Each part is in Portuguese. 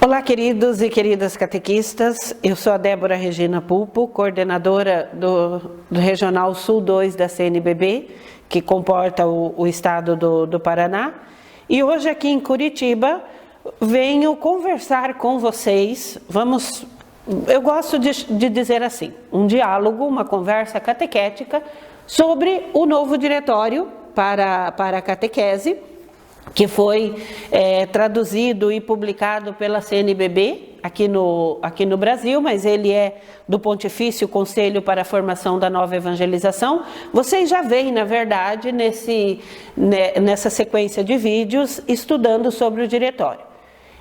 Olá, queridos e queridas catequistas, eu sou a Débora Regina Pulpo, coordenadora do Regional Sul 2 da CNBB, que comporta o estado do Paraná, e hoje aqui em Curitiba venho conversar com vocês, eu gosto de dizer assim, um diálogo, uma conversa catequética sobre o novo diretório para a catequese, que foi traduzido e publicado pela CNBB aqui no Brasil, mas ele é do Pontifício Conselho para a Formação da Nova Evangelização. Vocês já veem, na verdade, nessa sequência de vídeos, estudando sobre o diretório.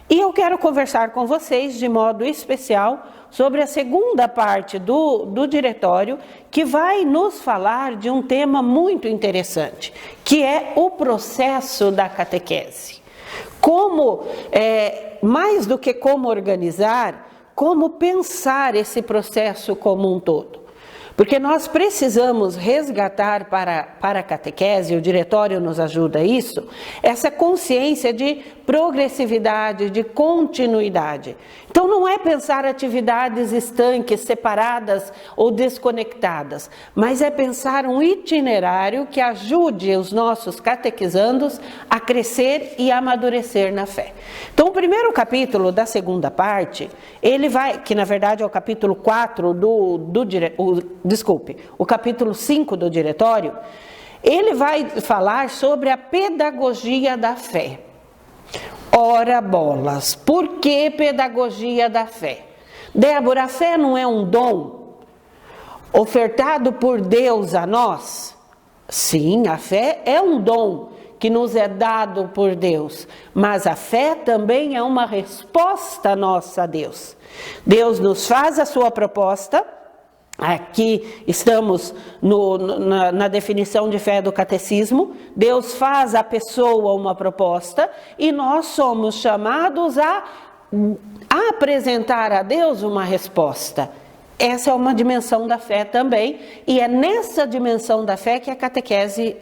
E eu quero conversar com vocês de modo especial sobre a segunda parte do diretório, que vai nos falar de um tema muito interessante, que é o processo da catequese. Como, mais do que como organizar, como pensar esse processo como um todo. Porque nós precisamos resgatar para a catequese, o diretório nos ajuda a isso, essa consciência de progressividade, de continuidade. Então não é pensar atividades estanques, separadas ou desconectadas, mas é pensar um itinerário que ajude os nossos catequizandos a crescer e amadurecer na fé. Então o primeiro capítulo da segunda parte, ele vai, que na verdade é o capítulo 4 o capítulo 5 do diretório, ele vai falar sobre a pedagogia da fé. Ora bolas, por que pedagogia da fé? Débora, a fé não é um dom ofertado por Deus a nós? Sim, a fé é um dom que nos é dado por Deus, mas a fé também é uma resposta nossa a Deus. Deus nos faz a sua proposta. Aqui estamos na definição de fé do catecismo. Deus faz à pessoa uma proposta e nós somos chamados a apresentar a Deus uma resposta. Essa é uma dimensão da fé também, e é nessa dimensão da fé que a catequese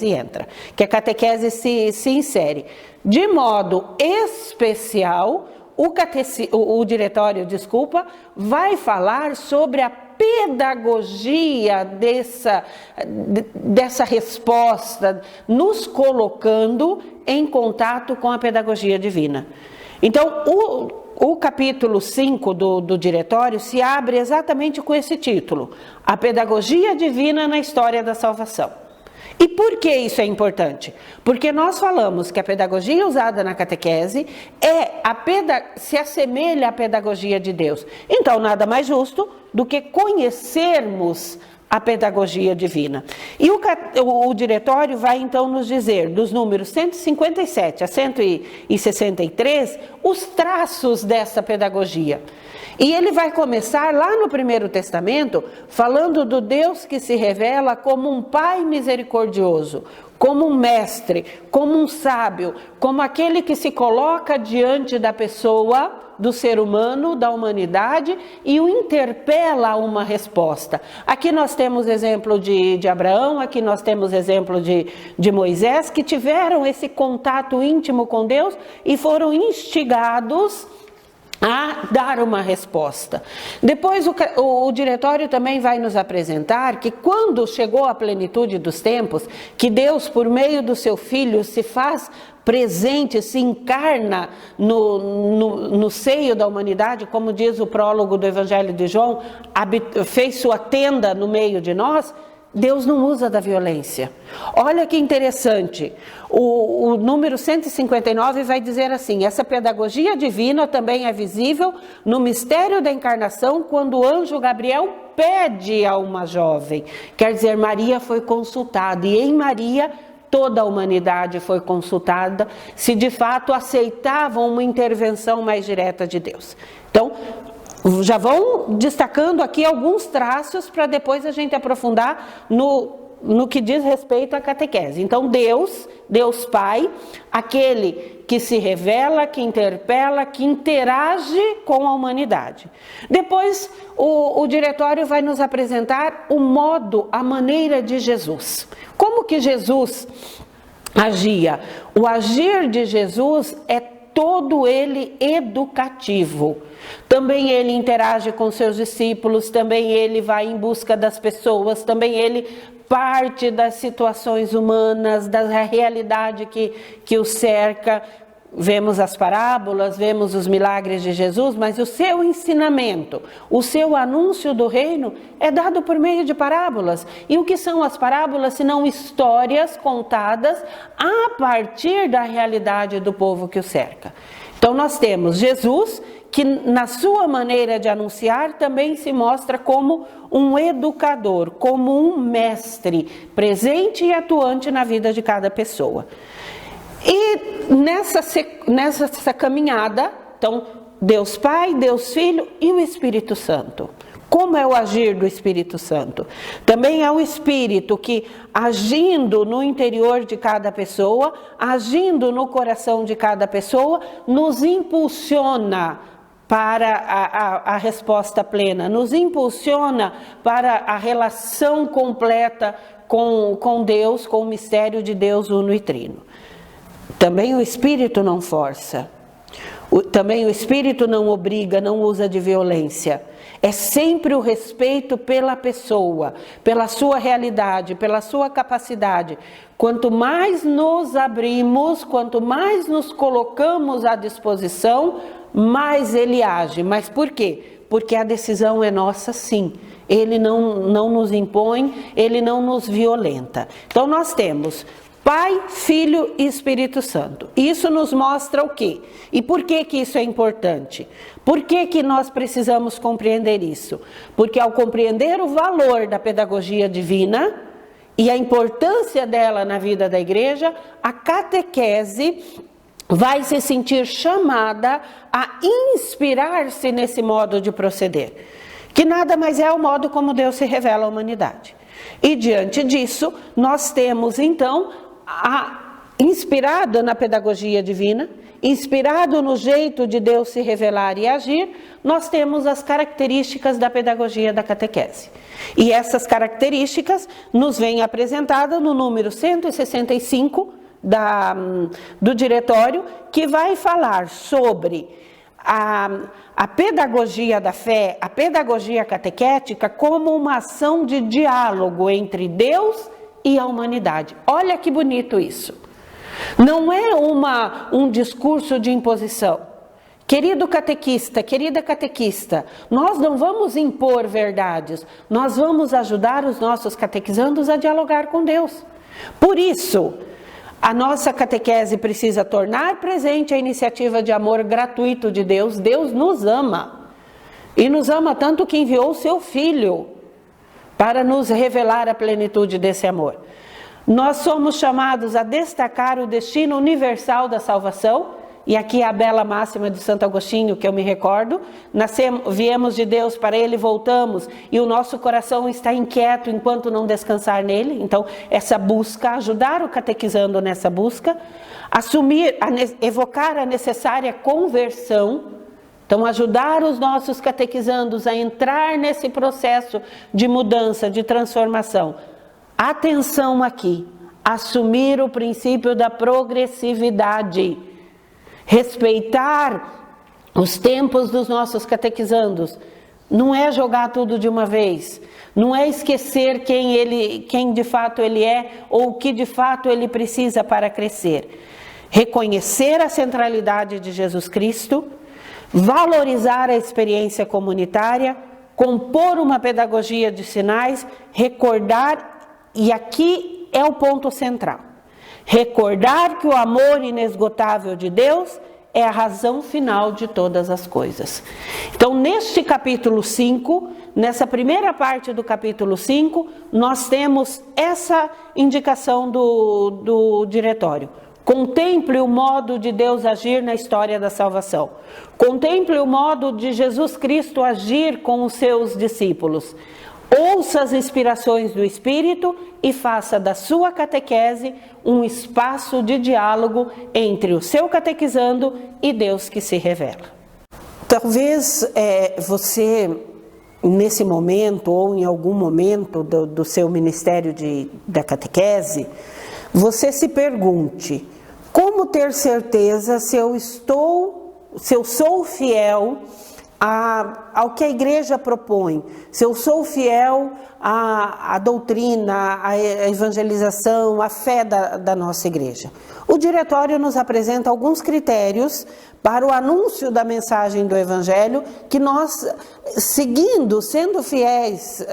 entra, que a catequese se insere. De modo especial, o diretório, vai falar sobre a pedagogia dessa resposta, nos colocando em contato com a pedagogia divina. Então, o capítulo 5 do diretório se abre exatamente com esse título: A Pedagogia Divina na História da Salvação. E por que isso é importante? Porque nós falamos que a pedagogia usada na catequese se assemelha à pedagogia de Deus. Então, nada mais justo do que conhecermos a pedagogia divina. E o diretório vai então nos dizer, dos números 157 a 163, os traços dessa pedagogia. E ele vai começar lá no Primeiro Testamento, falando do Deus que se revela como um Pai misericordioso, como um mestre, como um sábio, como aquele que se coloca diante da pessoa, do ser humano, da humanidade, e o interpela a uma resposta. Aqui nós temos exemplo de Abraão, aqui nós temos exemplo de Moisés, que tiveram esse contato íntimo com Deus e foram instigados a dar uma resposta. Depois o diretório também vai nos apresentar que quando chegou a plenitude dos tempos, que Deus, por meio do seu Filho, se faz presente, se encarna no seio da humanidade, como diz o prólogo do Evangelho de João, fez sua tenda no meio de nós. Deus não usa da violência. Olha que interessante, o número 159 vai dizer assim: essa pedagogia divina também é visível no mistério da encarnação, quando o anjo Gabriel pede a uma jovem. Quer dizer, Maria foi consultada, e em Maria toda a humanidade foi consultada, se de fato aceitavam uma intervenção mais direta de Deus. Então, já vão destacando aqui alguns traços para depois a gente aprofundar no que diz respeito à catequese. Então, Deus Pai, aquele que se revela, que interpela, que interage com a humanidade. Depois, o diretório vai nos apresentar a maneira de Jesus. Como que Jesus agia? O agir de Jesus é todo ele educativo. Também ele interage com seus discípulos, também ele vai em busca das pessoas, também ele parte das situações humanas, da realidade que o cerca. Vemos as parábolas, vemos os milagres de Jesus, mas o seu ensinamento, o seu anúncio do reino é dado por meio de parábolas. E o que são as parábolas, senão histórias contadas a partir da realidade do povo que o cerca? Então nós temos Jesus, que na sua maneira de anunciar também se mostra como um educador, como um mestre, presente e atuante na vida de cada pessoa. E nessa caminhada, então, Deus Pai, Deus Filho e o Espírito Santo. Como é o agir do Espírito Santo? Também é o Espírito que, agindo no interior de cada pessoa, agindo no coração de cada pessoa, nos impulsiona para a resposta plena, nos impulsiona para a relação completa com Deus, com o mistério de Deus uno e trino. Também o Espírito não força, também o Espírito não obriga, não usa de violência. É sempre o respeito pela pessoa, pela sua realidade, pela sua capacidade. Quanto mais nos abrimos, quanto mais nos colocamos à disposição, mais ele age. Mas por quê? Porque a decisão é nossa, sim. Ele não nos impõe, ele não nos violenta. Então nós temos Pai, Filho e Espírito Santo. Isso nos mostra o quê? E por que isso é importante? Por que nós precisamos compreender isso? Porque ao compreender o valor da pedagogia divina e a importância dela na vida da igreja, a catequese vai se sentir chamada a inspirar-se nesse modo de proceder, que nada mais é o modo como Deus se revela à humanidade. E diante disso, nós temos então inspirado na pedagogia divina, inspirado no jeito de Deus se revelar e agir, nós temos as características da pedagogia da catequese. E essas características nos vêm apresentadas no número 165 do diretório, que vai falar sobre a pedagogia da fé, a pedagogia catequética, como uma ação de diálogo entre Deus e a humanidade. Olha que bonito isso. Não é um discurso de imposição. Querido catequista, querida catequista, nós não vamos impor verdades, nós vamos ajudar os nossos catequizandos a dialogar com Deus. Por isso, a nossa catequese precisa tornar presente a iniciativa de amor gratuito de Deus. Deus nos ama. E nos ama tanto que enviou o seu Filho para nos revelar a plenitude desse amor. Nós somos chamados a destacar o destino universal da salvação, e aqui a bela máxima de Santo Agostinho, que eu me recordo: viemos de Deus, para Ele voltamos, e o nosso coração está inquieto enquanto não descansar nele. Então, essa busca, ajudar o catequizando nessa busca, evocar a necessária conversão. Então, ajudar os nossos catequizandos a entrar nesse processo de mudança, de transformação. Atenção aqui, assumir o princípio da progressividade, respeitar os tempos dos nossos catequizandos. Não é jogar tudo de uma vez, não é esquecer quem de fato ele é ou o que de fato ele precisa para crescer. Reconhecer a centralidade de Jesus Cristo, valorizar a experiência comunitária, compor uma pedagogia de sinais, recordar, e aqui é o ponto central, recordar que o amor inesgotável de Deus é a razão final de todas as coisas. Então, neste capítulo 5, nessa primeira parte do capítulo 5, nós temos essa indicação do diretório. Contemple o modo de Deus agir na história da salvação. Contemple o modo de Jesus Cristo agir com os seus discípulos. Ouça as inspirações do Espírito e faça da sua catequese um espaço de diálogo entre o seu catequizando e Deus que se revela. Talvez você, nesse momento ou em algum momento do seu ministério da catequese, você se pergunte: como como ter certeza se eu sou fiel ao que a igreja propõe, se eu sou fiel à doutrina, à evangelização, à fé da nossa igreja? O diretório nos apresenta alguns critérios para o anúncio da mensagem do Evangelho, que nós, sendo fiéis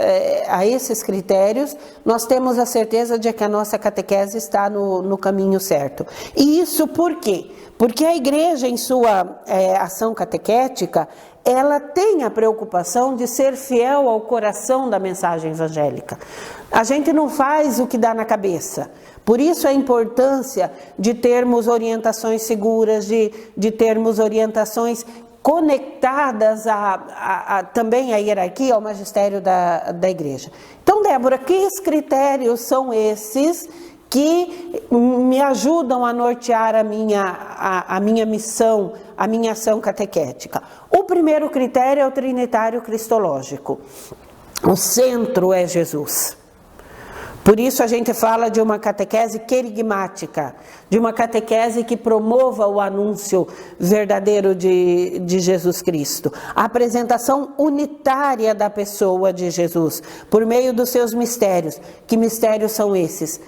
a esses critérios, nós temos a certeza de que a nossa catequese está no caminho certo. E isso por quê? Porque a igreja, em sua ação catequética, ela tem a preocupação de ser fiel ao coração da mensagem evangélica. A gente não faz o que dá na cabeça. Por isso a importância de termos orientações seguras, de termos orientações conectadas também à hierarquia, ao magistério da igreja. Então, Débora, que critérios são esses que me ajudam a nortear a minha missão, a minha ação catequética? O primeiro critério é o trinitário cristológico. O centro é Jesus. Por isso a gente fala de uma catequese querigmática, de uma catequese que promova o anúncio verdadeiro de Jesus Cristo. A apresentação unitária da pessoa de Jesus, por meio dos seus mistérios. Que mistérios são esses?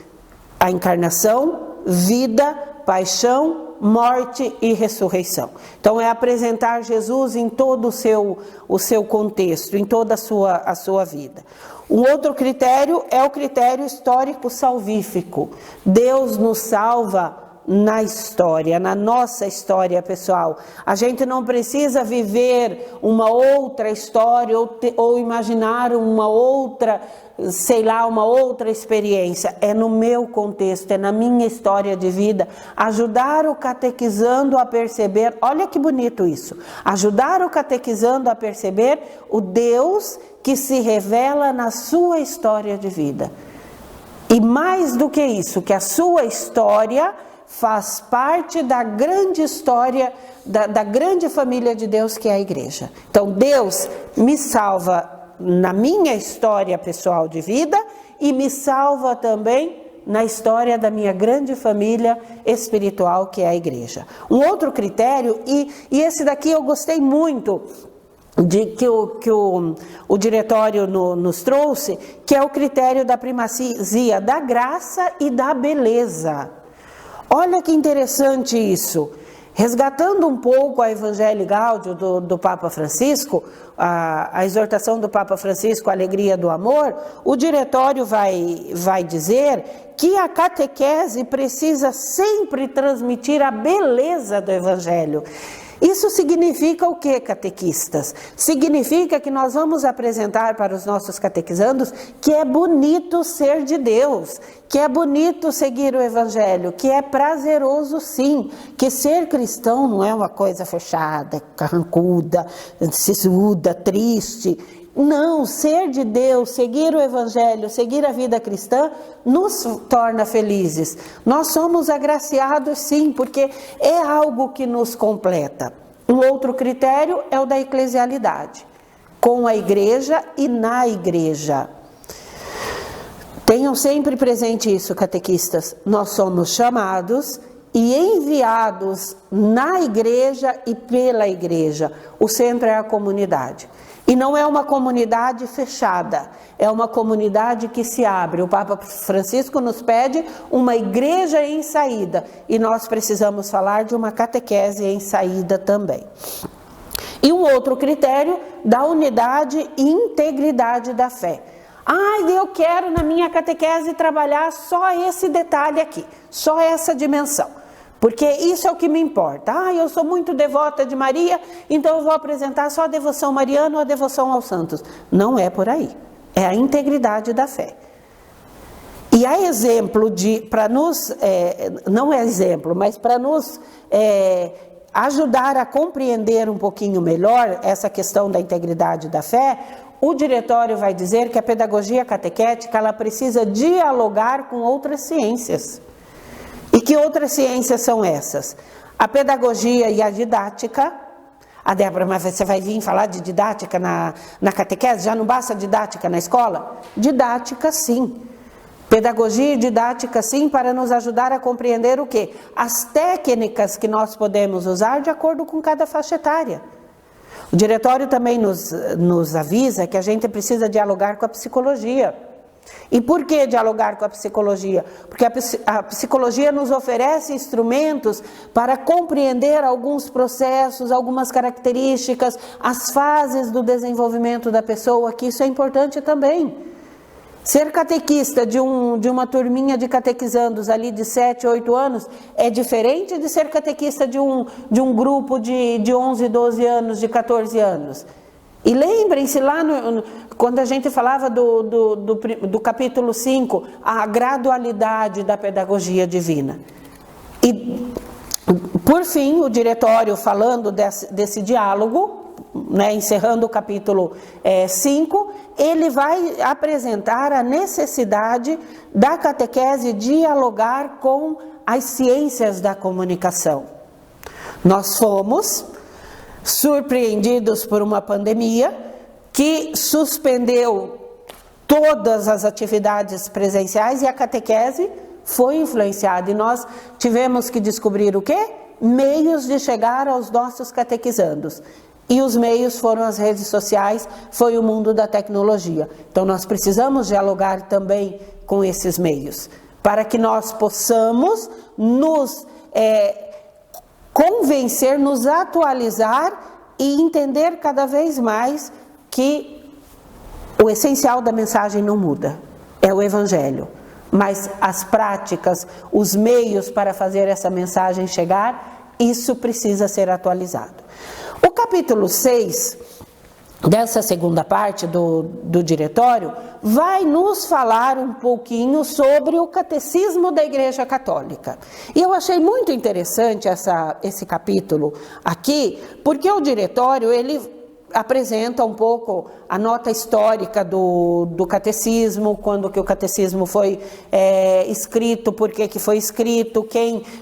A encarnação, vida, paixão, morte e ressurreição. Então é apresentar Jesus em todo o seu contexto, em toda a sua vida. Um outro critério é o critério histórico salvífico. Deus nos salva na história, na nossa história pessoal. A gente não precisa viver uma outra história ou imaginar uma outra, uma outra experiência. É no meu contexto, é na minha história de vida. Ajudar o catequizando a perceber, olha que bonito isso, ajudar o catequizando a perceber o Deus que se revela na sua história de vida. E mais do que isso, que a sua história faz parte da grande história, da grande família de Deus que é a igreja. Então Deus me salva na minha história pessoal de vida e me salva também na história da minha grande família espiritual que é a igreja. Um outro critério, e esse daqui eu gostei muito, que o diretório nos trouxe, que é o critério da primazia da graça e da beleza. Olha que interessante isso. Resgatando um pouco a Evangelii Gaudium do Papa Francisco, a exortação do Papa Francisco, a alegria do amor, o diretório vai dizer que a catequese precisa sempre transmitir a beleza do Evangelho. Isso significa o que, catequistas? Significa que nós vamos apresentar para os nossos catequizandos que é bonito ser de Deus, que é bonito seguir o Evangelho, que é prazeroso sim, que ser cristão não é uma coisa fechada, carrancuda, sisuda, triste. Não, ser de Deus, seguir o Evangelho, seguir a vida cristã, nos torna felizes. Nós somos agraciados sim, porque é algo que nos completa. Um outro critério é o da eclesialidade, com a igreja e na igreja. Tenham sempre presente isso, catequistas. Nós somos chamados e enviados na igreja e pela igreja. O centro é a comunidade. E não é uma comunidade fechada, é uma comunidade que se abre. O Papa Francisco nos pede uma igreja em saída, e nós precisamos falar de uma catequese em saída também. E um outro critério da unidade e integridade da fé. Eu quero na minha catequese trabalhar só esse detalhe aqui, só essa dimensão. Porque isso é o que me importa. Eu sou muito devota de Maria, então eu vou apresentar só a devoção mariana ou a devoção aos santos. Não é por aí. É a integridade da fé. E há exemplo não é exemplo, mas para nos ajudar a compreender um pouquinho melhor essa questão da integridade da fé, o diretório vai dizer que a pedagogia catequética ela precisa dialogar com outras ciências. E que outras ciências são essas? A pedagogia e a didática. Débora, mas você vai vir falar de didática na catequese? Já não basta didática na escola? Didática, sim. Pedagogia e didática, sim, para nos ajudar a compreender o quê? As técnicas que nós podemos usar de acordo com cada faixa etária. O diretório também nos avisa que a gente precisa dialogar com a psicologia. E por que dialogar com a psicologia? Porque a psicologia nos oferece instrumentos para compreender alguns processos, algumas características, as fases do desenvolvimento da pessoa, que isso é importante também. Ser catequista de uma turminha de catequizandos ali de 7, 8 anos é diferente de ser catequista de um grupo de 11, 12 anos, de 14 anos. E lembrem-se lá, quando a gente falava do capítulo 5, a gradualidade da pedagogia divina. E, por fim, o diretório falando desse diálogo, né, encerrando o capítulo 5, ele vai apresentar a necessidade da catequese dialogar com as ciências da comunicação. Nós fomos surpreendidos por uma pandemia que suspendeu todas as atividades presenciais e a catequese foi influenciada. E nós tivemos que descobrir o quê? Meios de chegar aos nossos catequizandos. E os meios foram as redes sociais, foi o mundo da tecnologia. Então nós precisamos dialogar também com esses meios, para que nós possamos nos convencer, nos atualizar e entender cada vez mais que o essencial da mensagem não muda, é o Evangelho. Mas as práticas, os meios para fazer essa mensagem chegar, isso precisa ser atualizado. O capítulo 6, dessa segunda parte do diretório, vai nos falar um pouquinho sobre o catecismo da Igreja Católica. E eu achei muito interessante esse capítulo aqui, porque o diretório, ele apresenta um pouco a nota histórica do catecismo, quando que o catecismo foi escrito, por que foi escrito,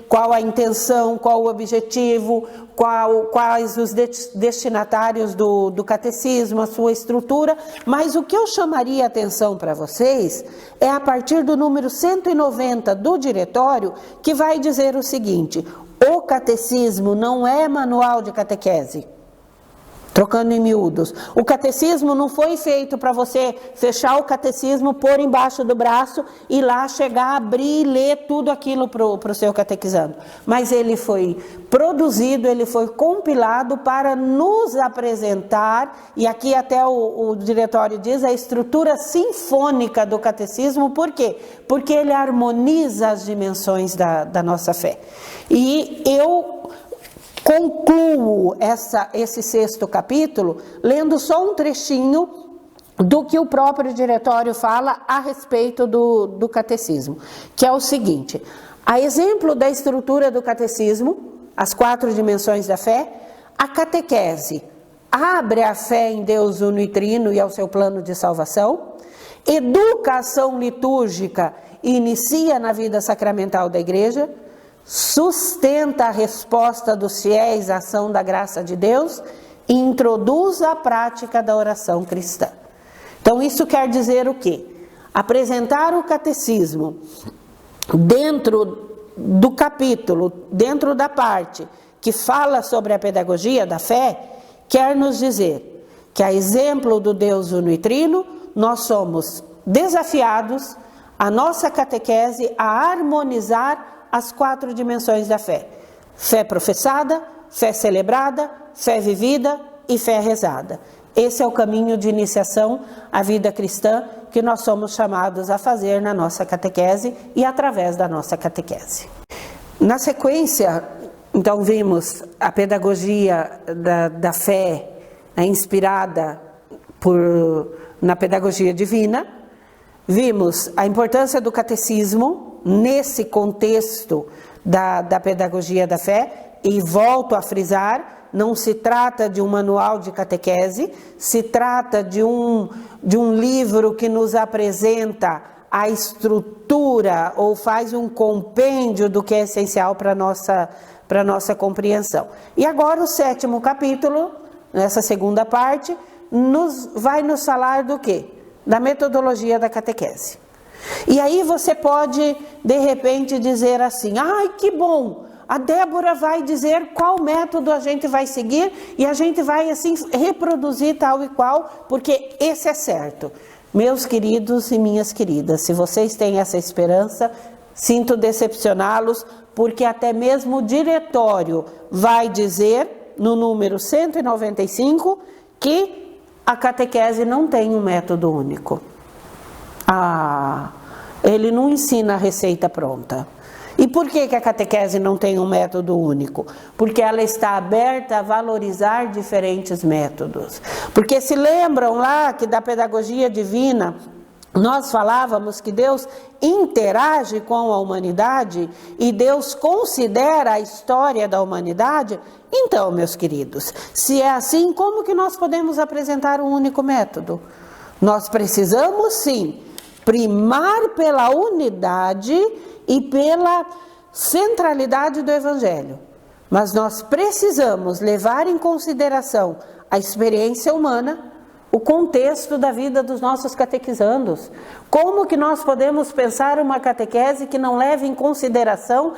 qual a intenção, qual o objetivo, quais os destinatários do catecismo, a sua estrutura. Mas o que eu chamaria a atenção para vocês é a partir do número 190 do diretório, que vai dizer o seguinte: o catecismo não é manual de catequese. Trocando em miúdos, o catecismo não foi feito para você fechar o catecismo, pôr embaixo do braço e lá chegar, abrir e ler tudo aquilo para o seu catequizando. Mas ele foi produzido, ele foi compilado para nos apresentar, e aqui até o diretório diz, a estrutura sinfônica do catecismo. Por quê? Porque ele harmoniza as dimensões da nossa fé. E eu concluo esse 6º capítulo lendo só um trechinho do que o próprio diretório fala a respeito do catecismo, que é o seguinte: a exemplo da estrutura do catecismo, as 4 dimensões da fé, a catequese abre a fé em Deus uno e trino e ao seu plano de salvação, educa a ação litúrgica e inicia na vida sacramental da igreja, sustenta a resposta dos fiéis à ação da graça de Deus e introduz a prática da oração cristã. Então isso quer dizer o quê? Apresentar o catecismo dentro do capítulo, dentro da parte que fala sobre a pedagogia da fé, quer nos dizer que, a exemplo do Deus uno e trino, nós somos desafiados, a nossa catequese, a harmonizar as 4 dimensões da fé: fé professada, fé celebrada, fé vivida e fé rezada. Esse é o caminho de iniciação à vida cristã que nós somos chamados a fazer na nossa catequese e através da nossa catequese. Na sequência, então, vimos a pedagogia da fé, inspirada na pedagogia divina. Vimos a importância do catecismo nesse contexto da pedagogia da fé, e volto a frisar, não se trata de um manual de catequese, se trata de um livro que nos apresenta a estrutura ou faz um compêndio do que é essencial para a nossa compreensão. E agora o 7º capítulo, nessa segunda parte, vai nos falar do quê? Da metodologia da catequese. E aí você pode, de repente, dizer assim, ai, que bom, a Débora vai dizer qual método a gente vai seguir e a gente vai, assim, reproduzir tal e qual, porque esse é certo. Meus queridos e minhas queridas, se vocês têm essa esperança, sinto decepcioná-los, porque até mesmo o diretório vai dizer, no número 195, que a catequese não tem um método único. Ele não ensina a receita pronta. E por que a catequese não tem um método único? Porque ela está aberta a valorizar diferentes métodos. Porque se lembram lá que da pedagogia divina, nós falávamos que Deus interage com a humanidade e Deus considera a história da humanidade? Então, meus queridos, se é assim, como que nós podemos apresentar um único método? Nós precisamos, sim, primar pela unidade e pela centralidade do Evangelho. Mas nós precisamos levar em consideração a experiência humana, o contexto da vida dos nossos catequizandos. Como que nós podemos pensar uma catequese que não leve em consideração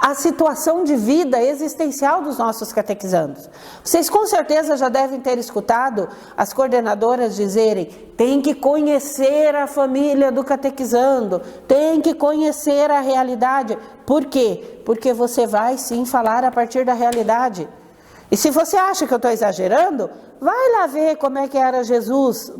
a situação de vida existencial dos nossos catequizandos? Vocês com certeza já devem ter escutado as coordenadoras dizerem: tem que conhecer a família do catequizando, tem que conhecer a realidade. Por quê? Porque você vai sim falar a partir da realidade. E se você acha que eu estou exagerando, vai lá ver como é que era Jesus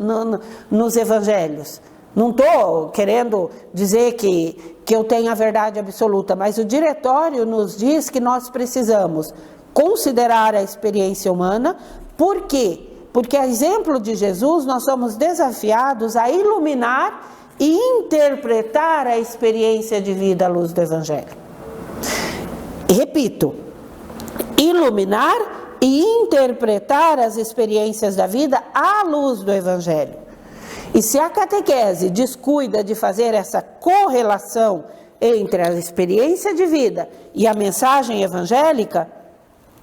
nos evangelhos. Não estou querendo dizer que eu tenho a verdade absoluta, mas o diretório nos diz que nós precisamos considerar a experiência humana. Por quê? Porque, a exemplo de Jesus, nós somos desafiados a iluminar e interpretar a experiência de vida à luz do Evangelho. E repito, iluminar e interpretar as experiências da vida à luz do Evangelho. E se a catequese descuida de fazer essa correlação entre a experiência de vida e a mensagem evangélica,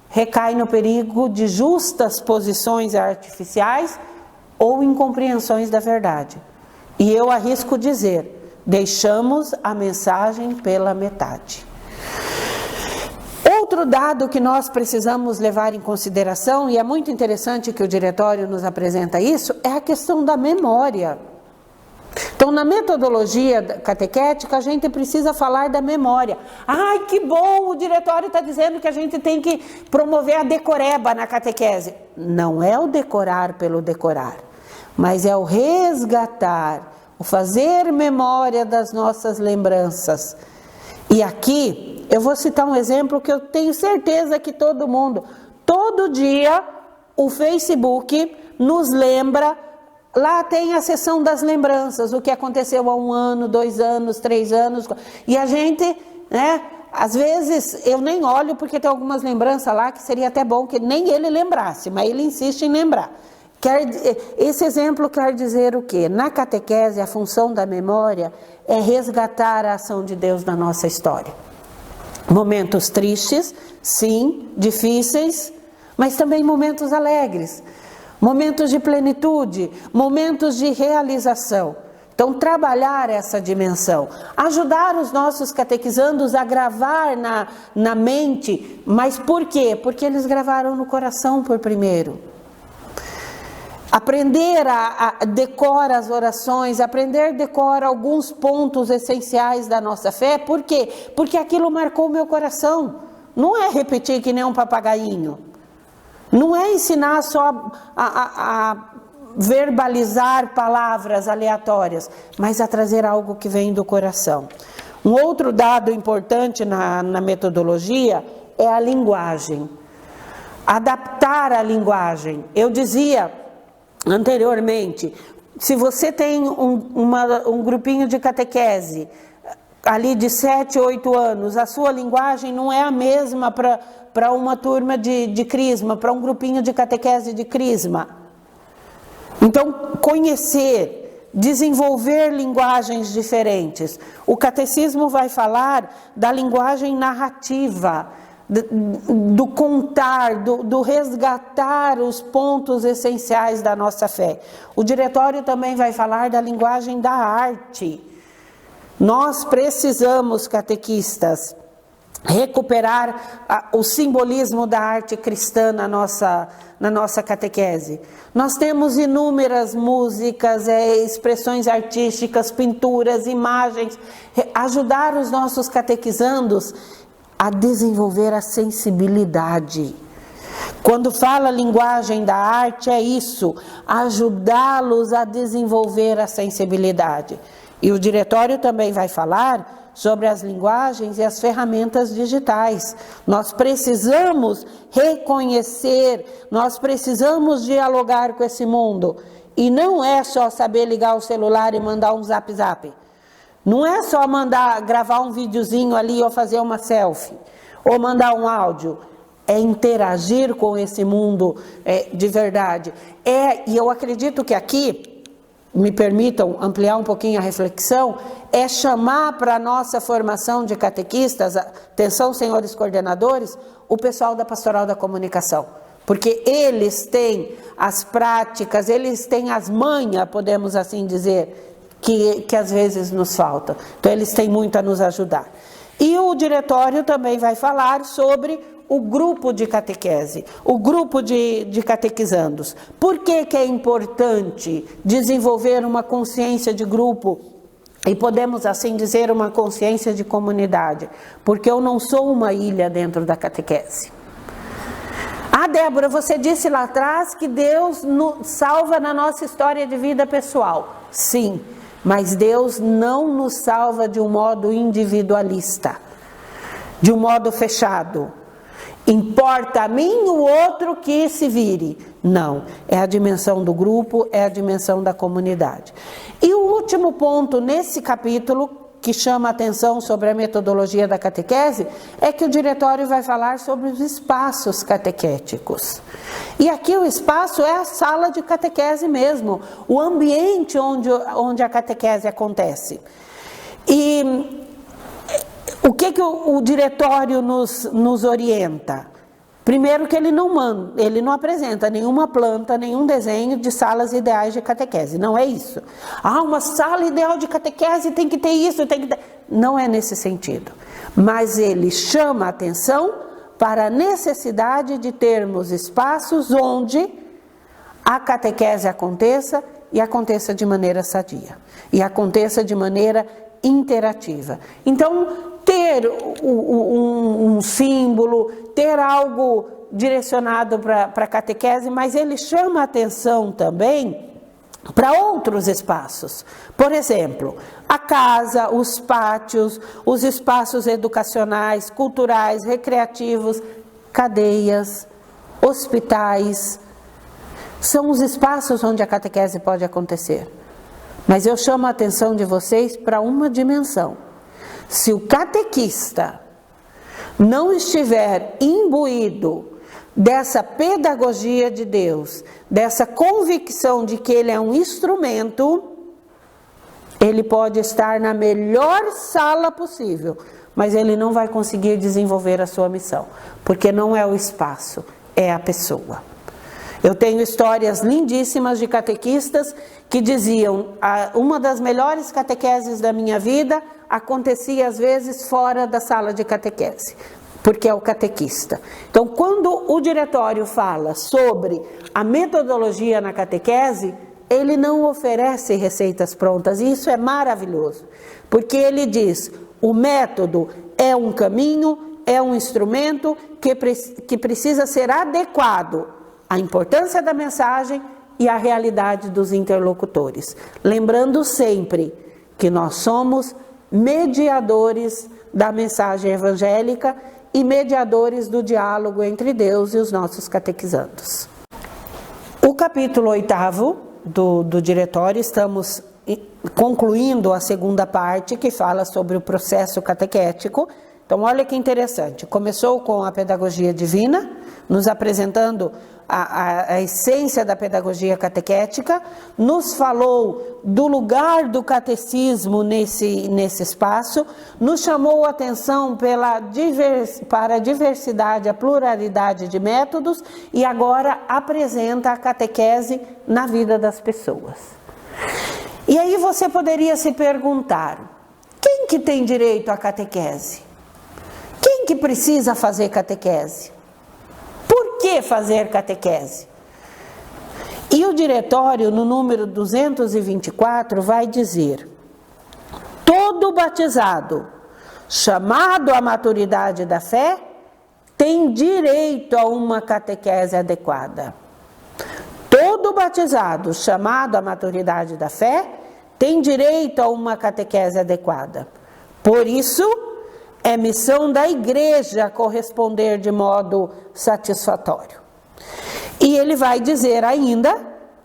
recai no perigo de justas posições artificiais ou incompreensões da verdade. E eu arrisco dizer, deixamos a mensagem pela metade. Outro dado que nós precisamos levar em consideração, e é muito interessante que o diretório nos apresenta isso, é a questão da memória. Então, na metodologia catequética, a gente precisa falar da memória. Ai, que bom, o diretório está dizendo que a gente tem que promover a decoreba na catequese. Não é o decorar pelo decorar, mas é o resgatar, o fazer memória das nossas lembranças. E aqui, eu vou citar um exemplo que eu tenho certeza que todo dia, o Facebook nos lembra. Lá tem a seção das lembranças, o que aconteceu há 1 ano, 2 anos, 3 anos. E a gente, às vezes eu nem olho porque tem algumas lembranças lá que seria até bom que nem ele lembrasse, mas ele insiste em lembrar. Esse exemplo quer dizer o quê? Na catequese, a função da memória é resgatar a ação de Deus na nossa história. Momentos tristes, sim, difíceis, mas também momentos alegres. Momentos de plenitude, momentos de realização. Então, trabalhar essa dimensão, ajudar os nossos catequizandos a gravar na mente, mas por quê? Porque eles gravaram no coração por primeiro. Aprender a decorar as orações, aprender a decorar alguns pontos essenciais da nossa fé, por quê? Porque aquilo marcou o meu coração. Não é repetir que nem um papagainho. Não é ensinar só a verbalizar palavras aleatórias, mas a trazer algo que vem do coração. Um outro dado importante na metodologia é a linguagem. Adaptar a linguagem. Eu dizia anteriormente, se você tem um grupinho de catequese ali de 7, 8 anos, a sua linguagem não é a mesma para uma turma de crisma, para um grupinho de catequese de crisma. Então, conhecer, desenvolver linguagens diferentes. O catecismo vai falar da linguagem narrativa, do contar, do resgatar os pontos essenciais da nossa fé. O diretório também vai falar da linguagem da arte. Nós precisamos, catequistas, recuperar o simbolismo da arte cristã na nossa catequese. Nós temos inúmeras músicas, expressões artísticas, pinturas, imagens, ajudar os nossos catequizandos a desenvolver a sensibilidade. Quando fala linguagem da arte, é isso, ajudá-los a desenvolver a sensibilidade. E o diretório também vai falar sobre as linguagens e as ferramentas digitais. Nós precisamos reconhecer, nós precisamos dialogar com esse mundo. E não é só saber ligar o celular e mandar um zap zap. Não é só gravar um videozinho ali ou fazer uma selfie, ou mandar um áudio. É interagir com esse mundo de verdade. E eu acredito que aqui, me permitam ampliar um pouquinho a reflexão, é chamar para a nossa formação de catequistas, atenção senhores coordenadores, o pessoal da Pastoral da Comunicação. Porque eles têm as práticas, eles têm as manhas, podemos assim dizer, que às vezes nos faltam. Então eles têm muito a nos ajudar. E o diretório também vai falar sobre o grupo de catequese, o grupo de catequizandos. Por que é importante desenvolver uma consciência de grupo e podemos assim dizer uma consciência de comunidade? Porque eu não sou uma ilha dentro da catequese. Ah, Débora, você disse lá atrás que Deus nos salva na nossa história de vida pessoal. Sim, mas Deus não nos salva de um modo individualista, de um modo fechado. Importa a mim o outro que se vire. Não, é a dimensão do grupo, é a dimensão da comunidade. E o último ponto nesse capítulo, que chama a atenção sobre a metodologia da catequese, é que o diretório vai falar sobre os espaços catequéticos. E aqui o espaço é a sala de catequese mesmo, o ambiente onde a catequese acontece. E o que o diretório nos orienta? Primeiro que ele não apresenta nenhuma planta, nenhum desenho de salas ideais de catequese, não é isso. Ah, uma sala ideal de catequese tem que ter isso, tem que ter... Não é nesse sentido. Mas ele chama a atenção para a necessidade de termos espaços onde a catequese aconteça e aconteça de maneira sadia. E aconteça de maneira interativa. Então, ter um símbolo, ter algo direcionado para a catequese, mas ele chama a atenção também para outros espaços. Por exemplo, a casa, os pátios, os espaços educacionais, culturais, recreativos, cadeias, hospitais. São os espaços onde a catequese pode acontecer. Mas eu chamo a atenção de vocês para uma dimensão. Se o catequista não estiver imbuído dessa pedagogia de Deus, dessa convicção de que ele é um instrumento, ele pode estar na melhor sala possível, mas ele não vai conseguir desenvolver a sua missão, porque não é o espaço, é a pessoa. Eu tenho histórias lindíssimas de catequistas que diziam: uma das melhores catequeses da minha vida acontecia às vezes fora da sala de catequese, porque é o catequista. Então, quando o diretório fala sobre a metodologia na catequese, ele não oferece receitas prontas, e isso é maravilhoso, porque ele diz: o método é um caminho, é um instrumento que precisa ser adequado à importância da mensagem e à realidade dos interlocutores. Lembrando sempre que nós somos mediadores da mensagem evangélica e mediadores do diálogo entre Deus e os nossos catequizandos. O capítulo 8º do diretório, estamos concluindo a segunda parte, que fala sobre o processo catequético. Então, olha que interessante, começou com a pedagogia divina, nos apresentando a essência da pedagogia catequética, nos falou do lugar do catecismo nesse espaço, nos chamou a atenção para a diversidade, a pluralidade de métodos, e agora apresenta a catequese na vida das pessoas. E aí você poderia se perguntar: que Quem que tem direito à catequese? Quem que precisa fazer catequese? Por que fazer catequese? E o diretório, no número 224, vai dizer: todo batizado chamado à maturidade da fé tem direito a uma catequese adequada. Todo batizado chamado à maturidade da fé tem direito a uma catequese adequada. Por isso, é missão da igreja corresponder de modo satisfatório. E ele vai dizer ainda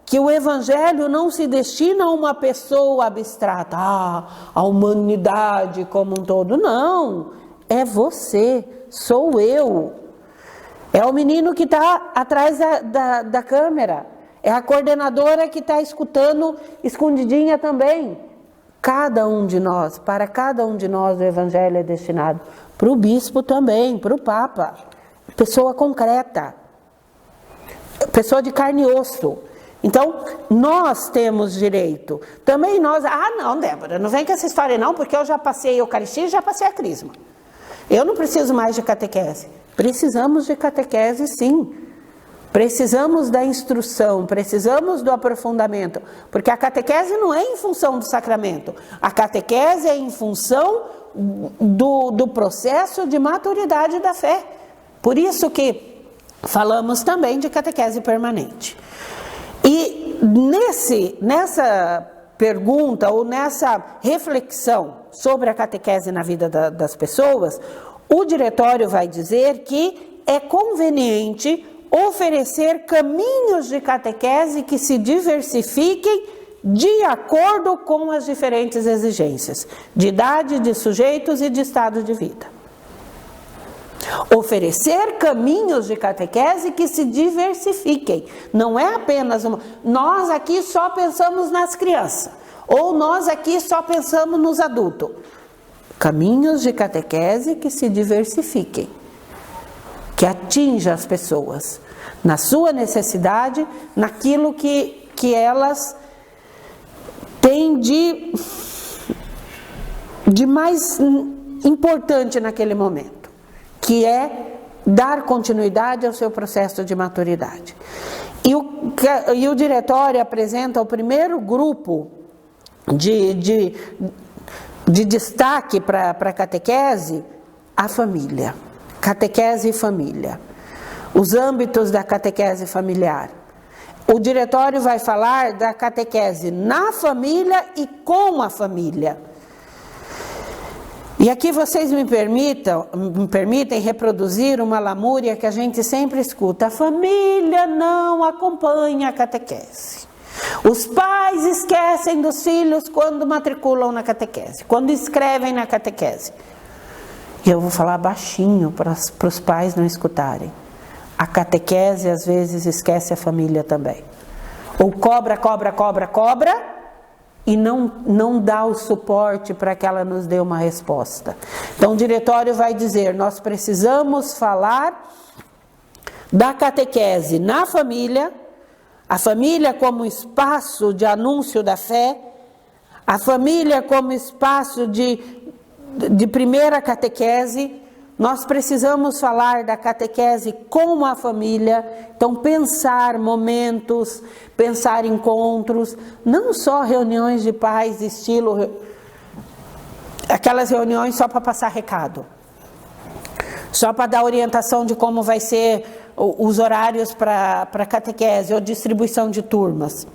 que o evangelho não se destina a uma pessoa abstrata, a humanidade como um todo. Não, é você, sou eu. É o menino que está atrás da câmera, é a coordenadora que está escutando escondidinha também. Cada um de nós, para cada um de nós o evangelho é destinado. Para o bispo também, para o papa, pessoa concreta, pessoa de carne e osso. Então, nós temos direito. Também nós... não, Débora, não vem com essa história não, porque eu já passei a Eucaristia e já passei a Crisma. Eu não preciso mais de catequese. Precisamos de catequese, sim. Precisamos da instrução, precisamos do aprofundamento. Porque a catequese não é em função do sacramento. A catequese é em função do processo de maturidade da fé. Por isso que falamos também de catequese permanente. E nessa pergunta ou nessa reflexão sobre a catequese na vida das pessoas, o diretório vai dizer que é conveniente oferecer caminhos de catequese que se diversifiquem de acordo com as diferentes exigências de idade, de sujeitos e de estado de vida. Oferecer caminhos de catequese que se diversifiquem. Não é apenas nós aqui só pensamos nas crianças, ou nós aqui só pensamos nos adultos. Caminhos de catequese que se diversifiquem, que atinja as pessoas na sua necessidade, naquilo que elas têm de mais importante naquele momento, que é dar continuidade ao seu processo de maturidade. E o diretório apresenta o primeiro grupo de destaque para a catequese, a família. Catequese e família. Os âmbitos da catequese familiar. O diretório vai falar da catequese na família e com a família. E aqui vocês me permitem reproduzir uma lamúria que a gente sempre escuta: a família não acompanha a catequese. Os pais esquecem dos filhos quando matriculam na catequese, quando escrevem na catequese. E eu vou falar baixinho para os pais não escutarem. A catequese às vezes esquece a família também. Ou cobra e não dá o suporte para que ela nos dê uma resposta. Então o diretório vai dizer: nós precisamos falar da catequese na família, a família como espaço de anúncio da fé, a família como espaço de primeira catequese. Nós precisamos falar da catequese com a família, então pensar momentos, pensar encontros, não só reuniões de pais, estilo aquelas reuniões só para passar recado, só para dar orientação de como vai ser os horários para catequese ou distribuição de turmas.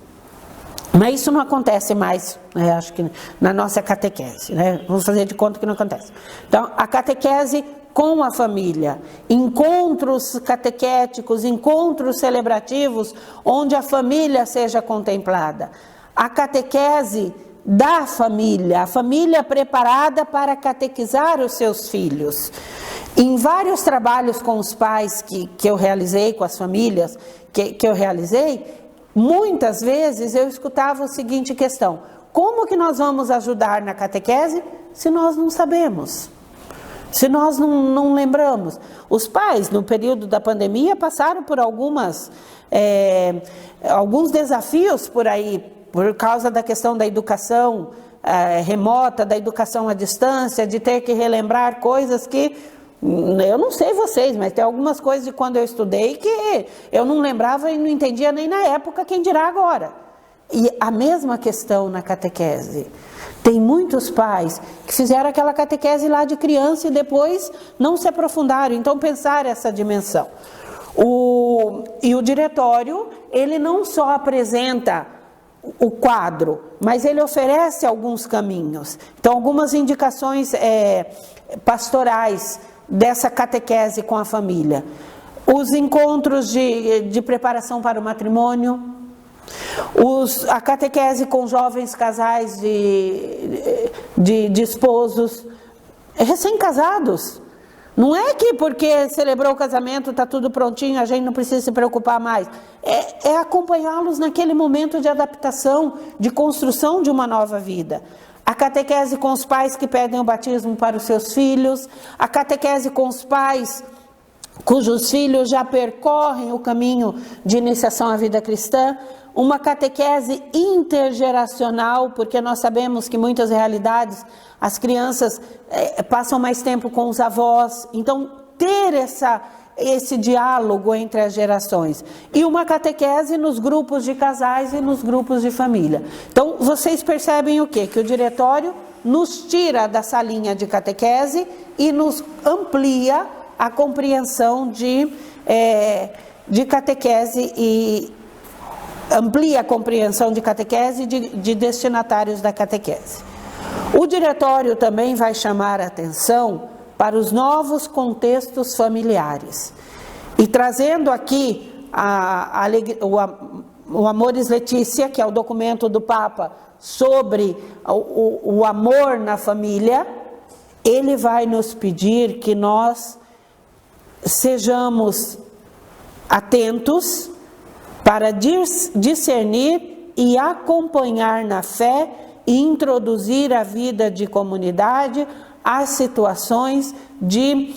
Mas isso não acontece mais, acho que na nossa catequese, né? Vamos fazer de conta que não acontece. Então, a catequese com a família, encontros catequéticos, encontros celebrativos, onde a família seja contemplada. A catequese da família, a família preparada para catequizar os seus filhos. Em vários trabalhos com os pais que eu realizei, com as famílias que eu realizei, muitas vezes eu escutava a seguinte questão: como que nós vamos ajudar na catequese se nós não sabemos? Se nós não lembramos? Os pais, no período da pandemia, passaram por alguns desafios por aí, por causa da questão da educação remota, da educação à distância, de ter que relembrar coisas que, eu não sei vocês, mas tem algumas coisas de quando eu estudei que eu não lembrava e não entendia nem na época, quem dirá agora. E a mesma questão na catequese. Tem muitos pais que fizeram aquela catequese lá de criança e depois não se aprofundaram. Então, pensar essa dimensão. E o diretório, ele não só apresenta o quadro, mas ele oferece alguns caminhos. Então, algumas indicações pastorais dessa catequese com a família. Os encontros de preparação para o matrimônio, a catequese com jovens casais de esposos recém-casados. Não é que porque celebrou o casamento está tudo prontinho, a gente não precisa se preocupar mais. É acompanhá-los naquele momento de adaptação, de construção de uma nova vida. A catequese com os pais que pedem o batismo para os seus filhos, a catequese com os pais cujos filhos já percorrem o caminho de iniciação à vida cristã, uma catequese intergeracional, porque nós sabemos que muitas realidades as crianças passam mais tempo com os avós, então ter esse diálogo entre as gerações. E uma catequese nos grupos de casais e nos grupos de família. Então vocês percebem o quê? Que o diretório nos tira da salinha de catequese e nos amplia a compreensão de catequese e amplia a compreensão de catequese e de destinatários da catequese. O diretório também vai chamar a atenção para os novos contextos familiares. E trazendo aqui o Amoris Laetitia, que é o documento do Papa sobre o amor na família, ele vai nos pedir que nós sejamos atentos para discernir e acompanhar na fé e introduzir a vida de comunidade às situações de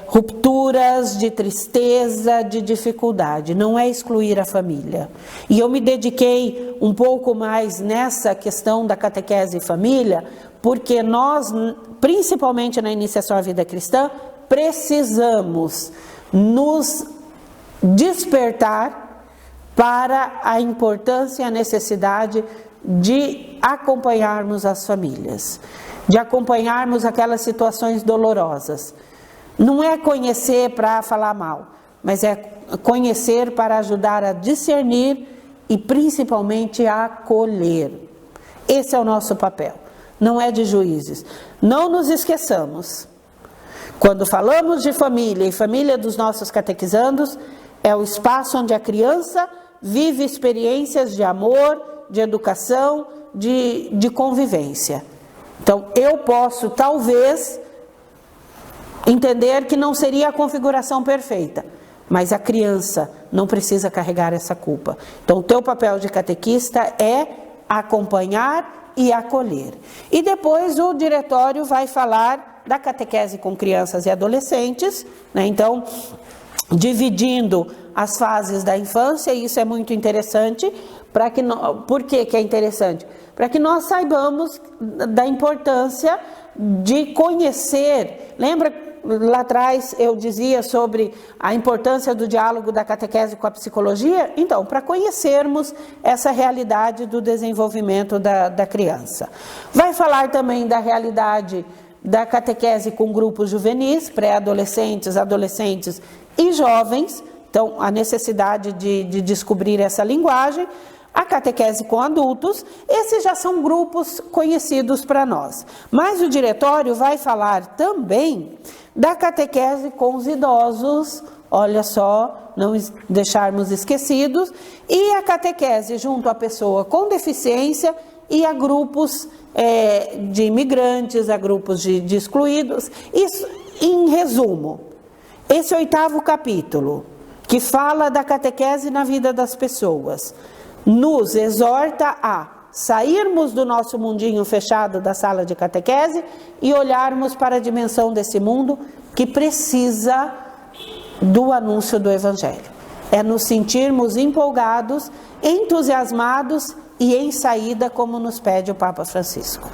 rupturas, de tristeza, de dificuldade. Não é excluir a família. E eu me dediquei um pouco mais nessa questão da catequese e família, porque nós, principalmente na iniciação à vida cristã, precisamos nos despertar para a importância e a necessidade de acompanharmos as famílias, de acompanharmos aquelas situações dolorosas. Não é conhecer para falar mal, mas é conhecer para ajudar a discernir e principalmente a acolher. Esse é o nosso papel, não é de juízes. Não nos esqueçamos, quando falamos de família e família dos nossos catequizandos, é o espaço onde a criança vive experiências de amor, de educação, de convivência. Então, eu posso, talvez, entender que não seria a configuração perfeita, mas a criança não precisa carregar essa culpa. Então, o teu papel de catequista é acompanhar e acolher. E depois o diretório vai falar da catequese com crianças e adolescentes, né? Então, dividindo as fases da infância, e isso é muito interessante. Por que é interessante? Para que nós saibamos da importância de conhecer. Lembra, lá atrás eu dizia sobre a importância do diálogo da catequese com a psicologia? Então, para conhecermos essa realidade do desenvolvimento da criança. Vai falar também da realidade da catequese com grupos juvenis, pré-adolescentes, adolescentes e jovens. Então, a necessidade de descobrir essa linguagem. A catequese com adultos, esses já são grupos conhecidos para nós. Mas o diretório vai falar também da catequese com os idosos, olha só, não deixarmos esquecidos, e a catequese junto à pessoa com deficiência e a grupos de imigrantes, a grupos de excluídos. Isso, em resumo, esse 8º capítulo, que fala da catequese na vida das pessoas, nos exorta a sairmos do nosso mundinho fechado da sala de catequese e olharmos para a dimensão desse mundo que precisa do anúncio do Evangelho. é nos sentirmos empolgados, entusiasmados e em saída, como nos pede o Papa Francisco.